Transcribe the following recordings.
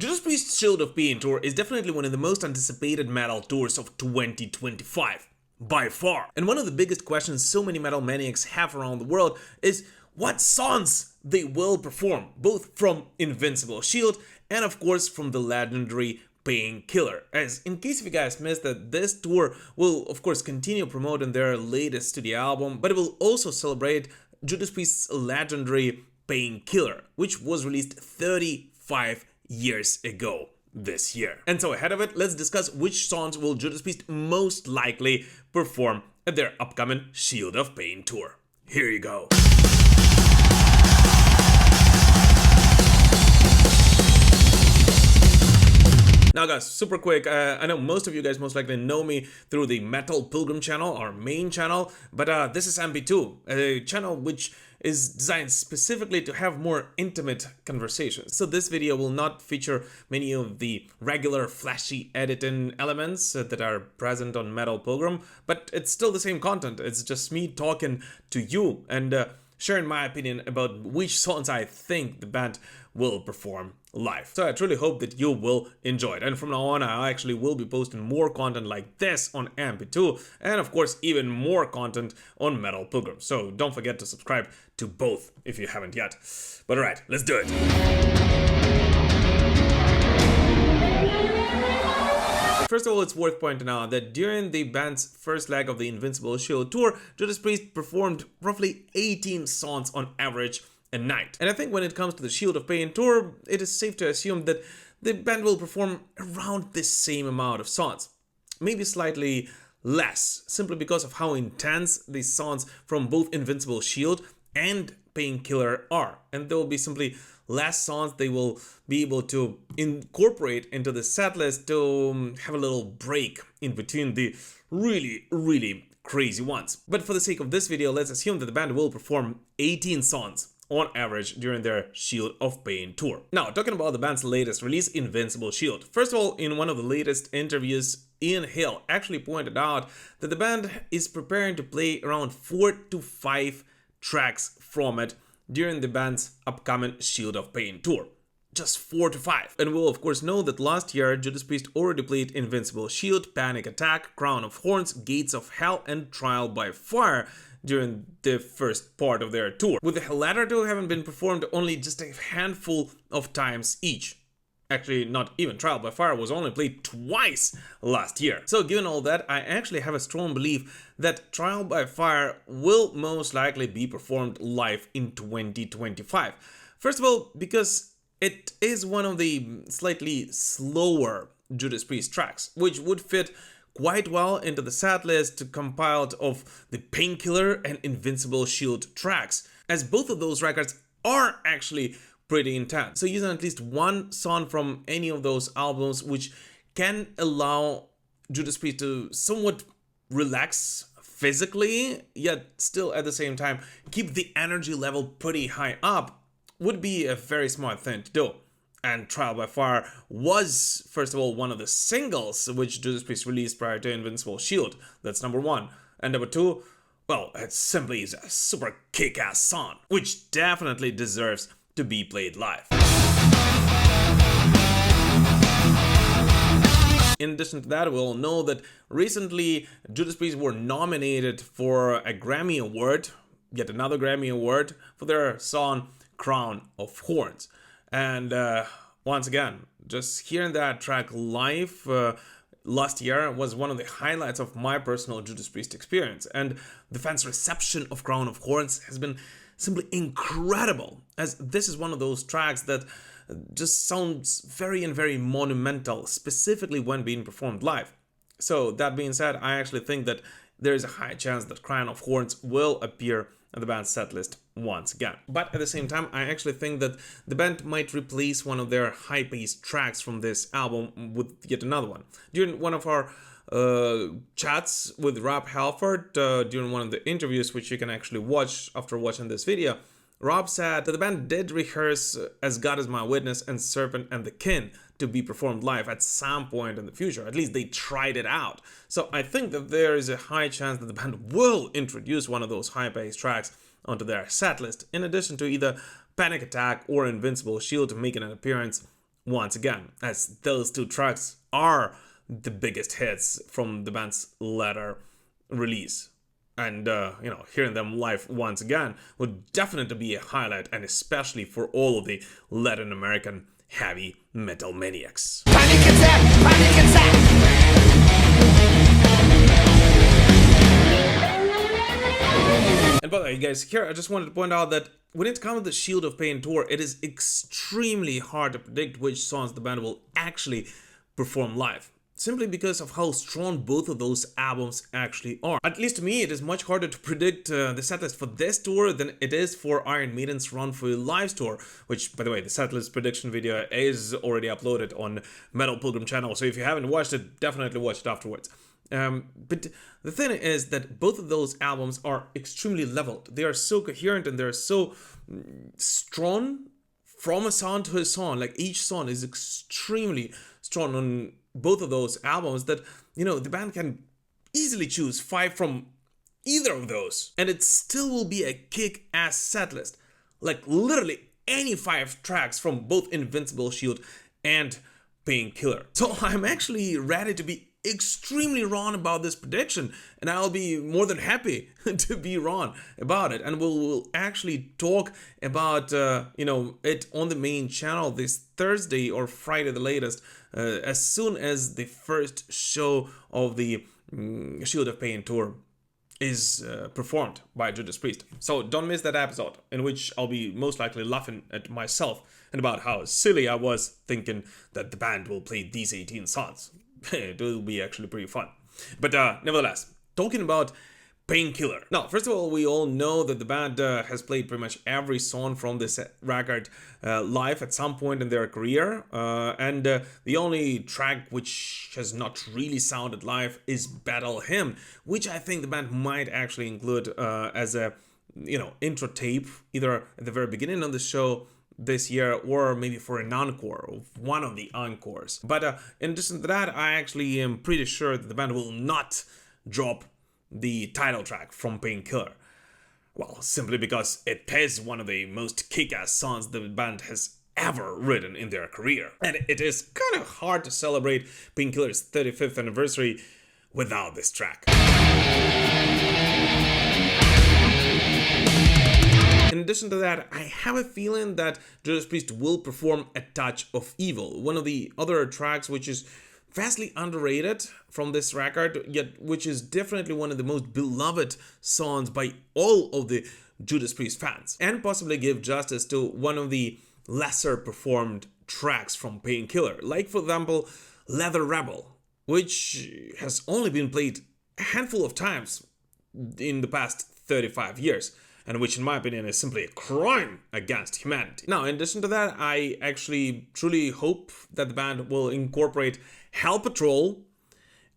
Judas Priest's Shield of Pain tour is definitely one of the most anticipated metal tours of 2025. By far. And one of the biggest questions so many metal maniacs have around the world is what songs they will perform, both from Invincible Shield and of course from the legendary Painkiller. As in case if you guys missed that, this tour will of course continue promoting their latest studio album, but it will also celebrate Judas Priest's legendary Painkiller, which was released 35 years ago this year. And so ahead of it, let's discuss which songs will Judas Priest most likely perform at their upcoming Shield of Pain tour. Here you go. Now guys, super quick, I know most of you guys most likely know me through the Metal Pilgrim channel, our main channel, but this is MP2, a channel which is designed specifically to have more intimate conversations. So this video will not feature many of the regular flashy editing elements that are present on Metal Pilgrim, but it's still the same content. It's just me talking to you and sharing my opinion about which songs I think the band will perform live. So I truly hope that you will enjoy it. And from now on, I actually will be posting more content like this on MP2 and of course even more content on Metal Pilgrim. So don't forget to subscribe to both if you haven't yet. But alright, let's do it. First of all, it's worth pointing out that during the band's first leg of the Invincible Shield tour, Judas Priest performed roughly 18 songs on average a night. And I think when it comes to the Shield of Pain tour, it is safe to assume that the band will perform around the same amount of songs. Maybe slightly less, simply because of how intense the songs from both Invincible Shield and Painkiller are. And there will be simply less songs they will be able to incorporate into the setlist to have a little break in between the really crazy ones. But for the sake of this video, let's assume that the band will perform 18 songs on average during their Shield of Pain tour. Now, talking about the band's latest release, Invincible Shield. First of all, in one of the latest interviews, Ian Hill actually pointed out that the band is preparing to play around 4 to 5 tracks from it during the band's upcoming Shield of Pain tour. Just 4 to 5. And we'll of course know that last year Judas Priest already played Invincible Shield, Panic Attack, Crown of Thorns, Gates of Hell and Trial by Fire during the first part of their tour, with the latter two having been performed only just a handful of times each. Actually, not even. Trial by Fire was only played twice last year. So given all that, I actually have a strong belief that Trial by Fire will most likely be performed live in 2025. First of all, because it is one of the slightly slower Judas Priest tracks, which would fit quite well into the setlist compiled of the Painkiller and Invincible Shield tracks, as both of those records are actually pretty intense. So using at least one song from any of those albums, which can allow Judas Priest to somewhat relax physically, yet still at the same time keep the energy level pretty high up, would be a very smart thing to do. And Trial by Fire was, first of all, one of the singles which Judas Priest released prior to Invincible Shield. That's number one. And number two, well, it simply is a super kick-ass song, which definitely deserves to be played live. In addition to that, we'll know that recently Judas Priest were nominated for a Grammy Award, yet another Grammy Award, for their song Crown of Thorns. And once again, just hearing that track live last year was one of the highlights of my personal Judas Priest experience. And the fans' reception of Crown of Thorns has been simply incredible, as this is one of those tracks that just sounds very monumental, specifically when being performed live. So that being said, I actually think that there is a high chance that Crown of Thorns will appear at the band's setlist once again. But at the same time, I actually think that the band might replace one of their high-paced tracks from this album with yet another one. During one of our chats with Rob Halford, during one of the interviews, which you can actually watch after watching this video, Rob said that the band did rehearse As God Is My Witness and Serpent and the Kin to be performed live at some point in the future. At least they tried it out. So I think that there is a high chance that the band will introduce one of those high-paced tracks onto their setlist, in addition to either Panic Attack or Invincible Shield making an appearance once again, as those two tracks are the biggest hits from the band's latter release. And, hearing them live once again would definitely be a highlight, and especially for all of the Latin American heavy metal maniacs. Panic attack! Panic attack! And by the way, guys, here I just wanted to point out that when it comes to the Shield of Pain tour, it is extremely hard to predict which songs the band will actually perform live. Simply because of how strong both of those albums actually are. At least to me, it is much harder to predict the setlist for this tour than it is for Iron Maiden's Run for Your Lives tour, which, by the way, the setlist prediction video is already uploaded on Metal Pilgrim channel, so if you haven't watched it, definitely watch it afterwards. But the thing is that both of those albums are extremely leveled. They are so coherent and they're so strong from a song to a song. Like, each song is extremely strong on both of those albums that, the band can easily choose 5 from either of those, and it still will be a kick-ass setlist. Like, literally any 5 tracks from both Invincible Shield and Painkiller. So I'm actually ready to be extremely wrong about this prediction, and I'll be more than happy to be wrong about it, and we'll actually talk about it on the main channel this Thursday or Friday the latest, as soon as the first show of the Shield of Pain tour is performed by Judas Priest. So don't miss that episode, in which I'll be most likely laughing at myself and about how silly I was thinking that the band will play these 18 songs. It will be actually pretty fun. But nevertheless, talking about Painkiller. Now, first of all, we all know that the band has played pretty much every song from this record live at some point in their career. And the only track which has not really sounded live is Battle Hymn, which I think the band might actually include as a, intro tape, either at the very beginning of the show this year, or maybe for an encore, or one of the encores. But in addition to that, I actually am pretty sure that the band will not drop the title track from Painkiller. Well, simply because it is one of the most kick-ass songs the band has ever written in their career. And it is kind of hard to celebrate Painkiller's 35th anniversary without this track. In addition to that, I have a feeling that Judas Priest will perform A Touch of Evil, one of the other tracks which is vastly underrated from this record, yet which is definitely one of the most beloved songs by all of the Judas Priest fans, and possibly give justice to one of the lesser performed tracks from Painkiller, like for example Leather Rebel, which has only been played a handful of times in the past 35 years. And which, in my opinion, is simply a crime against humanity. Now, in addition to that, I actually truly hope that the band will incorporate Hell Patrol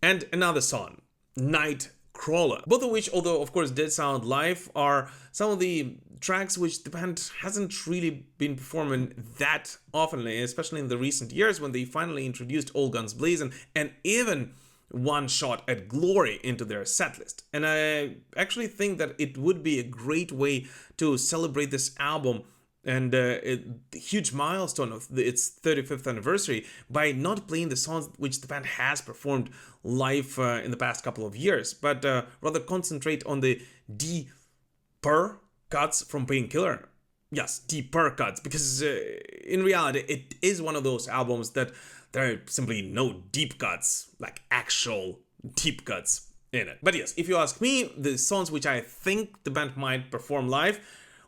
and another song, Nightcrawler. Both of which, although of course did sound live, are some of the tracks which the band hasn't really been performing that often, especially in the recent years when they finally introduced All Guns Blazing and even One Shot at Glory into their setlist. And I actually think that it would be a great way to celebrate this album and the huge milestone of its 35th anniversary by not playing the songs which the band has performed live in the past couple of years, but rather concentrate on the deeper cuts from Painkiller. Yes, deeper cuts, because in reality it is one of those albums that there are simply no deep cuts, like actual deep cuts in it. But yes, if you ask me, the songs which I think the band might perform live,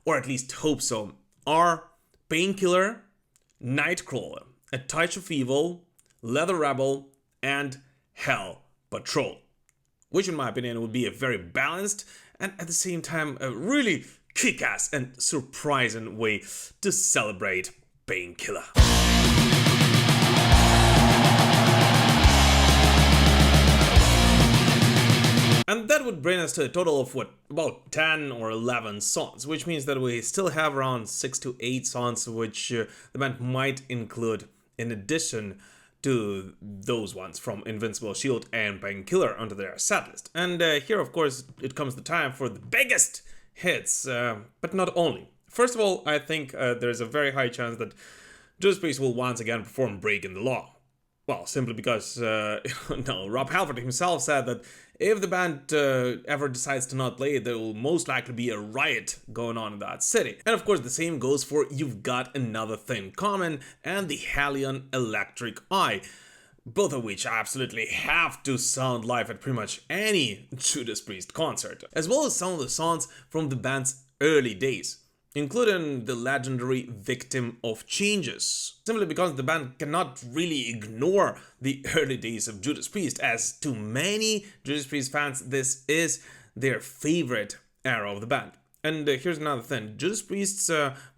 or at least hope so, are Painkiller, Nightcrawler, A Touch of Evil, Leather Rebel, and Hell Patrol. Which in my opinion would be a very balanced and at the same time a really kick-ass and surprising way to celebrate Painkiller. And that would bring us to a total of about 10 or 11 songs, which means that we still have around 6 to 8 songs which the band might include in addition to those ones from Invincible Shield and Painkiller onto their setlist. And here, of course, it comes the time for the biggest hits, but not only. First of all, I think there's a very high chance that Judas Priest will once again perform Breaking the Law. Well, simply because, no, Rob Halford himself said that if the band ever decides to not play, there will most likely be a riot going on in that city. And of course, the same goes for You've Got Another Thing Coming and the Hellion Electric Eye, both of which absolutely have to sound live at pretty much any Judas Priest concert, as well as some of the songs from the band's early days, including the legendary Victim of Changes, simply because the band cannot really ignore the early days of Judas Priest, as to many Judas Priest fans this is their favorite era of the band. And here's another thing, Judas Priest's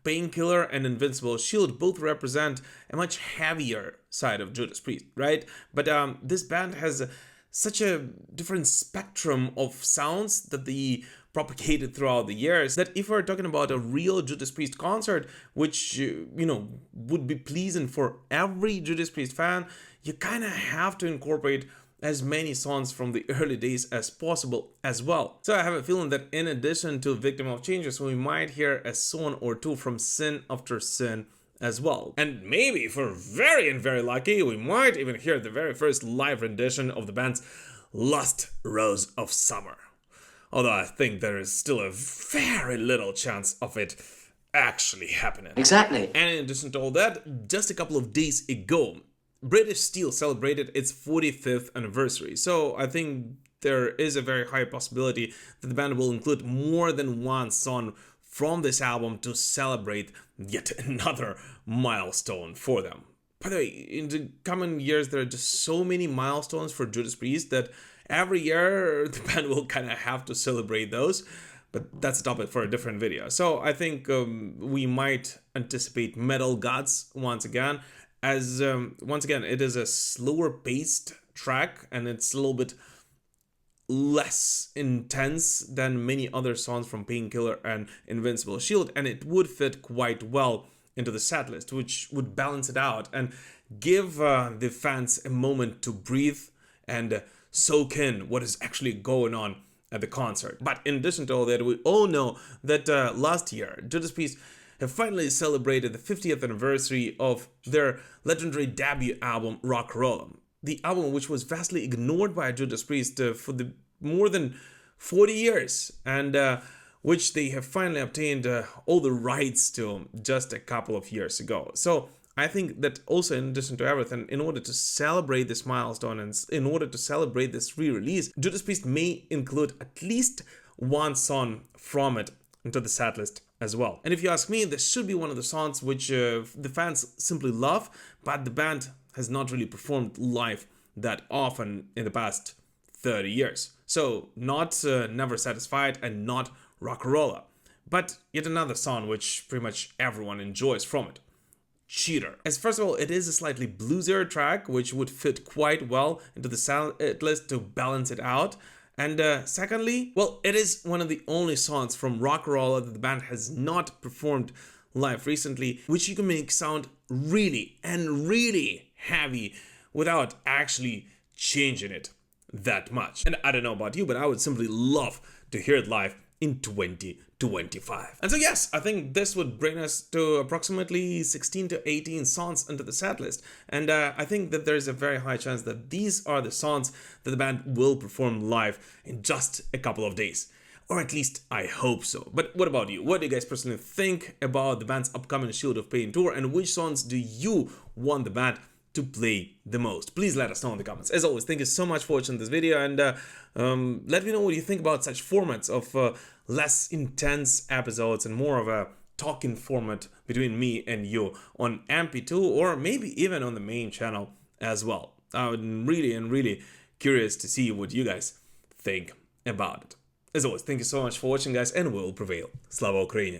Painkiller and Invincible Shield both represent a much heavier side of Judas Priest, right? But this band has such a different spectrum of sounds that they propagated throughout the years, that if we're talking about a real Judas Priest concert, which, would be pleasing for every Judas Priest fan, you kind of have to incorporate as many songs from the early days as possible as well. So I have a feeling that in addition to Victim of Changes, we might hear a song or two from Sin After Sin as well. And maybe if we're very lucky, we might even hear the very first live rendition of the band's Lost Rose of Summer. Although I think there is still a very little chance of it actually happening. Exactly. And in addition to all that, just a couple of days ago, British Steel celebrated its 45th anniversary, so I think there is a very high possibility that the band will include more than one song from this album to celebrate yet another milestone for them. By the way, in the coming years, there are just so many milestones for Judas Priest that every year the band will kind of have to celebrate those, but that's a topic for a different video. So I think we might anticipate Metal Gods once again, as once again it is a slower paced track and it's a little bit less intense than many other songs from Painkiller and Invincible Shield, and it would fit quite well into the setlist, which would balance it out and give the fans a moment to breathe and soak in what is actually going on at the concert. But in addition to all that, we all know that last year Judas Priest have finally celebrated the 50th anniversary of their legendary debut album Rock'n'Rolla, the album which was vastly ignored by Judas Priest for the more than 40 years, and which they have finally obtained all the rights to just a couple of years ago. So I think that also, in addition to everything, in order to celebrate this milestone and in order to celebrate this re-release, Judas Priest may include at least one song from it into the setlist as well. And if you ask me, this should be one of the songs which the fans simply love, but the band has not really performed live that often in the past 30 years. So not Never Satisfied and not Rock'n'Rolla, but yet another song which pretty much everyone enjoys from it, Cheater. As first of all, it is a slightly bluesier track which would fit quite well into the setlist to balance it out. And secondly, well, it is one of the only songs from Rock'n'Rolla that the band has not performed live recently, which you can make sound really and really heavy without actually changing it that much. And I don't know about you, but I would simply love to hear it live in 2025. And so yes, I think this would bring us to approximately 16 to 18 songs into the setlist. And I think that there's a very high chance that these are the songs that the band will perform live in just a couple of days. Or at least I hope so. But what about you? What do you guys personally think about the band's upcoming Shield of Pain tour, and which songs do you want the band to play the most? Please let us know in the comments. As always, thank you so much for watching this video, and let me know what you think about such formats of less intense episodes and more of a talking format between me and you on MP2, or maybe even on the main channel as well. I'm really curious to see what you guys think about it. As always, thank you so much for watching, guys, and we'll prevail. Slava Ukraini!